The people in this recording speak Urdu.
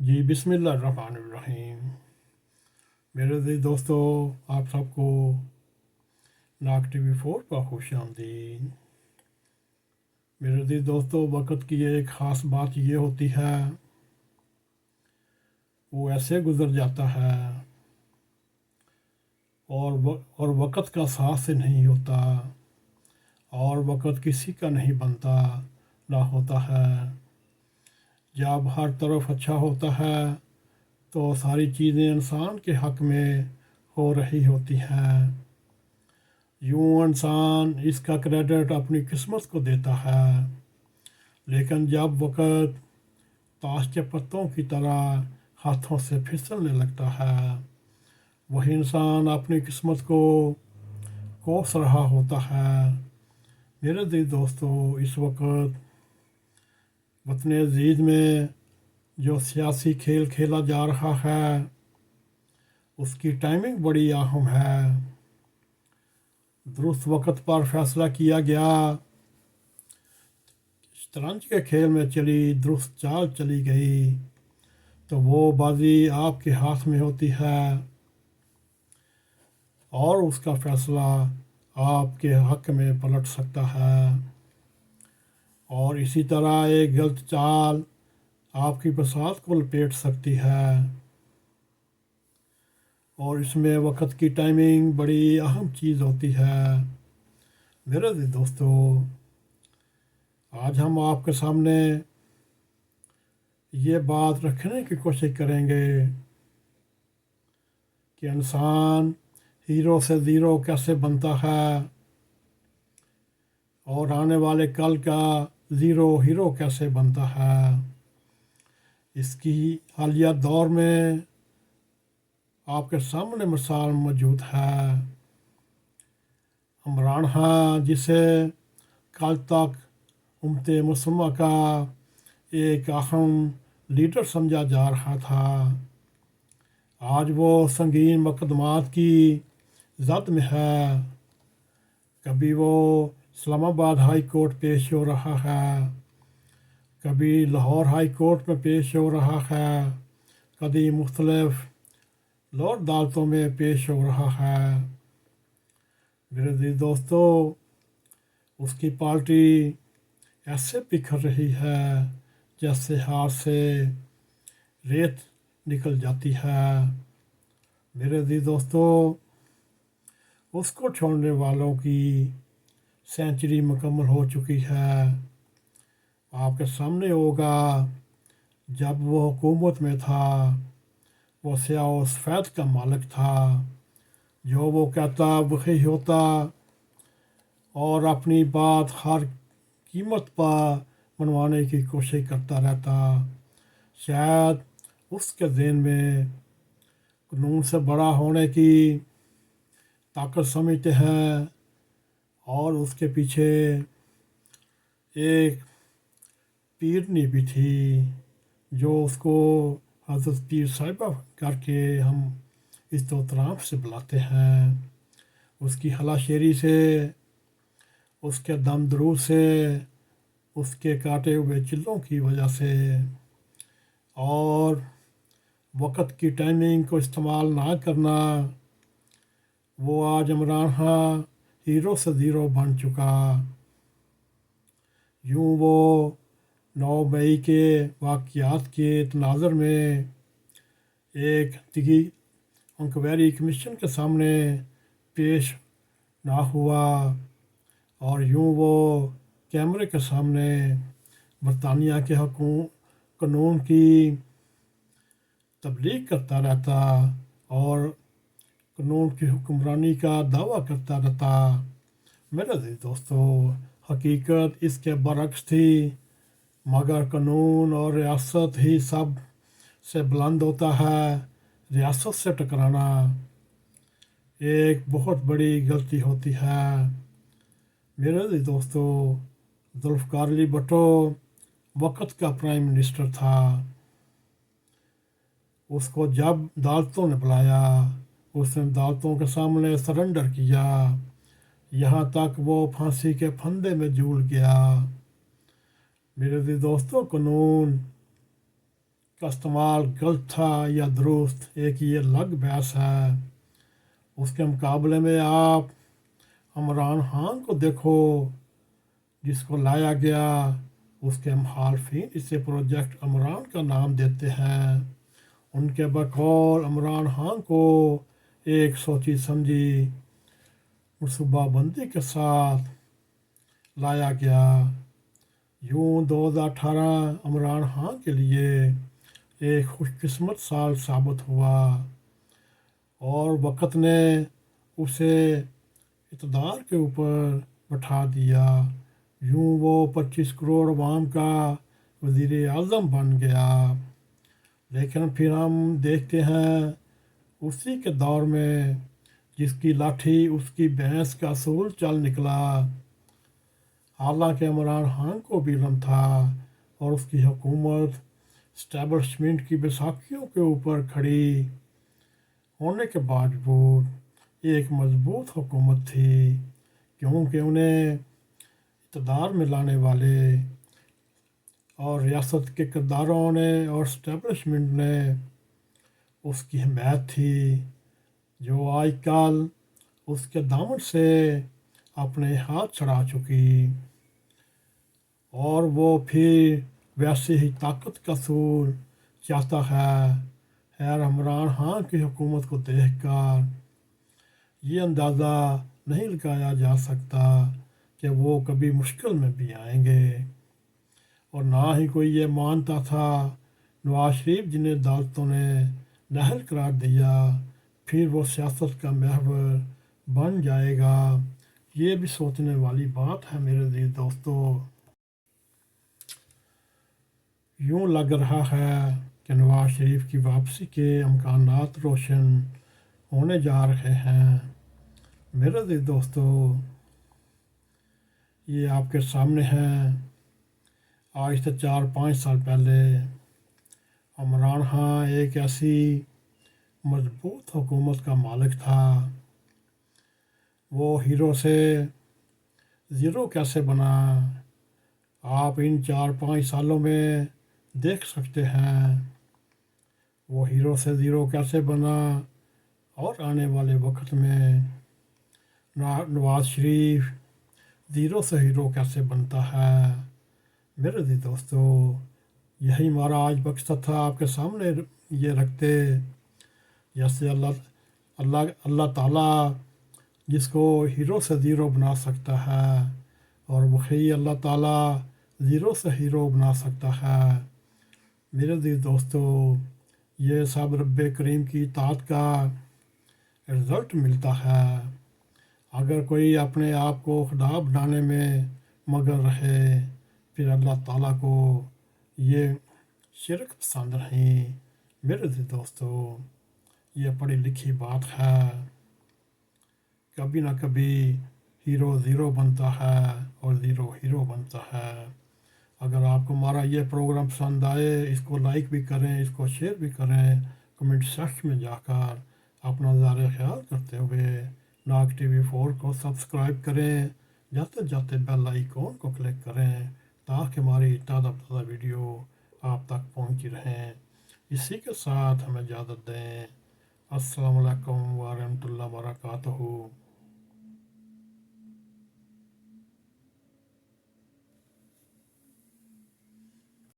جی بسم اللہ الرحمن الرحیم۔ میرے عزیز دوستو، آپ سب کو ناگ ٹی وی 4 کا خوش آمدید۔ میرے عزیز دوستو، وقت کی ایک خاص بات یہ ہوتی ہے، وہ ایسے گزر جاتا ہے اور وقت کا ساتھ سے نہیں ہوتا، اور وقت کسی کا نہیں بنتا نہ ہوتا ہے۔ جب ہر طرف اچھا ہوتا ہے تو ساری چیزیں انسان کے حق میں ہو رہی ہوتی ہیں۔ یوں انسان اس کا کریڈٹ اپنی قسمت کو دیتا ہے، لیکن جب وقت تاش کے پتوں کی طرح ہاتھوں سے پھسلنے لگتا ہے، وہی انسان اپنی قسمت کو کوس رہا ہوتا ہے۔ میرے عزیز دوستو، اس وقت وطن عزیز میں جو سیاسی کھیل کھیلا جا رہا ہے، اس کی ٹائمنگ بڑی اہم ہے۔ درست وقت پر فیصلہ کیا گیا، شطرنج کے کھیل میں درست چال چلی گئی تو وہ بازی آپ کے ہاتھ میں ہوتی ہے، اور اس کا فیصلہ آپ کے حق میں پلٹ سکتا ہے۔ اور اسی طرح ایک غلط چال آپ کی بساط کو لپیٹ سکتی ہے، اور اس میں وقت کی ٹائمنگ بڑی اہم چیز ہوتی ہے۔ میرے عزیز دوستو، آج ہم آپ کے سامنے یہ بات رکھنے کی کوشش کریں گے کہ انسان ہیرو سے زیرو کیسے بنتا ہے، اور آنے والے کل کا زیرو ہیرو کیسے بنتا ہے۔ اس کی حالیہ دور میں آپ کے سامنے مثال موجود ہے۔ عمران خان، جسے کل تک امت مسلمہ کا ایک اہم لیڈر سمجھا جا رہا تھا، آج وہ سنگین مقدمات کی زد میں ہے۔ کبھی وہ اسلام آباد ہائی کورٹ پیش ہو رہا ہے، کبھی لاہور ہائی کورٹ میں پیش ہو رہا ہے، کبھی مختلف لوور عدالتوں میں پیش ہو رہا ہے۔ میرے عزیز دوستو، اس کی پارٹی ایسے بکھر رہی ہے جیسے ہاتھ سے ریت نکل جاتی ہے۔ میرے عزیز دوستو، اس کو چھوڑنے والوں کی سینچری مکمل ہو چکی ہے۔ آپ کے سامنے ہوگا، جب وہ حکومت میں تھا، وہ سیاہ و سفید کا مالک تھا، جو وہ کہتا وہی ہوتا، اور اپنی بات ہر قیمت پر منوانے کی کوشش کرتا رہتا۔ شاید اس کے ذہن میں قانون سے بڑا ہونے کی طاقت سمجھتے ہیں، اور اس کے پیچھے ایک پیرنی بھی تھی جو اس کو حضرت پیر صاحبہ کر کے ہم احترام سے بلاتے ہیں۔ اس کی حلا شیری سے، اس کے دم درود سے، اس کے کاٹے ہوئے چلوں کی وجہ سے، اور وقت کی ٹائمنگ کو استعمال نہ کرنا، وہ آج عمران خان ہیرو سے زیرو بن چکا۔ یوں وہ 9 مئی کے واقعات کے تناظر میں ایک دیگی انکوائری کمیشن کے سامنے پیش نہ ہوا، اور یوں وہ کیمرے کے سامنے برطانیہ کے قانون کی تبلیغ کرتا رہتا اور قانون کی حکمرانی کا دعویٰ کرتا رہتا۔ میرے عزیز دوستو، حقیقت اس کے برعکس تھی، مگر قانون اور ریاست ہی سب سے بلند ہوتا ہے۔ ریاست سے ٹکرانا ایک بہت بڑی غلطی ہوتی ہے۔ میرے عزیز دوستو، ذوالفقار علی بھٹو وقت کا پرائم منسٹر تھا۔ اس کو جب عدالتوں نے بلایا، اس نے عدالتوں کے سامنے سرنڈر کیا، یہاں تک وہ پھانسی کے پھندے میں جھول گیا۔ میرے عزیز دوستو، قانون کا استعمال غلط تھا یا درست، ایک یہ الگ بحث ہے۔ اس کے مقابلے میں آپ عمران خان کو دیکھو، جس کو لایا گیا۔ اس کے مخالفین اسے پروجیکٹ عمران کا نام دیتے ہیں۔ ان کے بقول عمران خان کو ایک سوچی سمجھی منصوبہ بندی کے ساتھ لایا گیا۔ یوں 2018 عمران خان کے لیے ایک خوش قسمت سال ثابت ہوا، اور وقت نے اسے اقتدار کے اوپر بٹھا دیا۔ یوں وہ 25 کروڑ عوام کا وزیر اعظم بن گیا۔ لیکن پھر ہم دیکھتے ہیں اسی کے دور میں جس کی لاٹھی اس کی بھینس کا اصول چل نکلا۔ حالانکہ عمران خان کو بھی علم تھا اور اس کی حکومت اسٹیبلشمنٹ کی بیساکھیوں کے اوپر کھڑی ہونے کے باوجود ایک مضبوط حکومت تھی، کیونکہ انہیں اقتدار میں لانے والے اور ریاست کے کرداروں نے اور اسٹیبلشمنٹ نے اس کی حمایت تھی، جو آج کل اس کے دامن سے اپنے ہاتھ چھڑا چکی، اور وہ پھر ویسے ہی طاقت کا اصول چاہتا ہے۔ خیر، عمران خان کی حکومت کو دیکھ کر یہ اندازہ نہیں لگایا جا سکتا کہ وہ کبھی مشکل میں بھی آئیں گے، اور نہ ہی کوئی یہ مانتا تھا نواز شریف جنہیں عدالتوں نے نااہل قرار دیا پھر وہ سیاست کا محور بن جائے گا۔ یہ بھی سوچنے والی بات ہے میرے عزیز دوستو۔ یوں لگ رہا ہے کہ نواز شریف کی واپسی کے امکانات روشن ہونے جا رہے ہیں۔ میرے عزیز دوستو، یہ آپ کے سامنے ہے، آج سے 4-5 سال پہلے عمران خان ایک ایسی مضبوط حکومت کا مالک تھا۔ وہ ہیرو سے زیرو کیسے بنا، آپ ان 4-5 سالوں میں دیکھ سکتے ہیں۔ وہ ہیرو سے زیرو کیسے بنا، اور آنے والے وقت میں نواز شریف زیرو سے ہیرو کیسے بنتا ہے۔ میرے عزیز دوستو، یہی ہمارا آج مقصد تھا آپ کے سامنے یہ رکھتے، جیسے اللہ تعالیٰ جس کو ہیرو سے زیرو بنا سکتا ہے، اور وہی اللہ تعالیٰ زیرو سے ہیرو بنا سکتا ہے۔ میرے عزیز دوستو، یہ سب رب کریم کی اطاعت کا رزلٹ ملتا ہے۔ اگر کوئی اپنے آپ کو خدا بنانے میں مگن رہے، پھر اللہ تعالیٰ کو یہ شرک پسند نہیں۔ میرے عزیز دوستو، یہ پڑھی لکھی بات ہے، کبھی نہ کبھی ہیرو زیرو بنتا ہے اور زیرو ہیرو بنتا ہے۔ اگر آپ کو ہمارا یہ پروگرام پسند آئے، اس کو لائک بھی کریں، اس کو شیئر بھی کریں، کمنٹ سیکشن میں جا کر اپنا نظر خیال کرتے ہوئے ناگ ٹی وی 4 کو سبسکرائب کریں، جاتے جاتے بیل آئیکن کو کلک کریں تاکہ ہماری تازہ تازہ ویڈیو آپ تک پہنچی رہیں۔ اسی کے ساتھ ہمیں اجازت دیں۔ السلام علیکم ورحمۃ اللہ وبرکاتہ۔